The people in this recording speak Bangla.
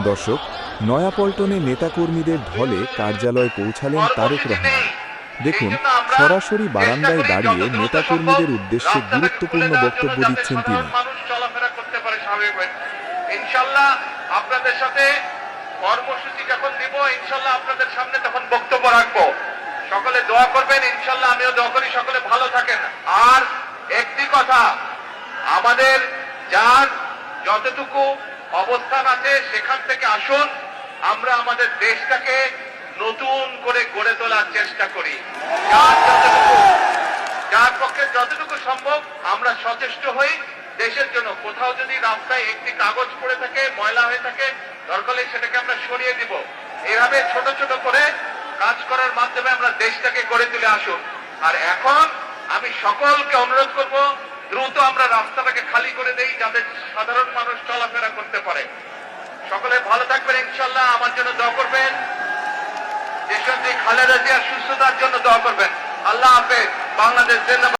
দর্শক, নয়াপল্টনে নেতাকর্মীদের ঢলে কার্যালয়ে পৌঁছালেন তারেক রহমান। দেখুন, সরাসরি বারান্দায় দাঁড়িয়ে নেতাকর্মীদের উদ্দেশ্যে গুরুত্বপূর্ণ বক্তব্য দিচ্ছেন তিনি। মানুষ চলাফেরা করতে পারে স্বাভাবিকভাবে। ইনশাআল্লাহ আপনাদের সাথে কর্মসূচি যখন দিব, ইনশাআল্লাহ আপনাদের সামনে তখন বক্তব্য রাখবো। সকলে দোয়া করবেন, ইনশাআল্লাহ আমিও দোয়া করি সকলে ভালো থাকেন। আর একটি কথা, আমাদের যার যতটুকু অবস্থান আছে সেখান থেকে আসুন, আমরা আমাদের দেশটাকে নতুন করে গড়ে তোলার চেষ্টা করি। যার পক্ষে যতটুকু সম্ভব আমরা সচেষ্ট হই দেশের জন্য। কোথাও যদি রাস্তায় একটি কাগজ পড়ে থাকে, ময়লা হয়ে থাকে, দরকার হলে সেটাকে আমরা সরিয়ে দিব। এভাবে ছোট ছোট করে কাজ করার মাধ্যমে আমরা দেশটাকে গড়ে তুলে আসুন। আর এখন আমি সকলকে অনুরোধ করব, দ্রুত আমরা রাস্তাটাকে খালি করে দেই যাতে সাধারণ মানুষ চলাফেরা করতে পারে। সকলে ভালো থাকবেন ইনশাআল্লাহ। আমার জন্য দোয়া করবেন, দেশনেত্রী খালেদা জিয়ার সুস্থতার জন্য দোয়া করবেন। আল্লাহ হাফেজ। বাংলাদেশ জিন্দাবাদ।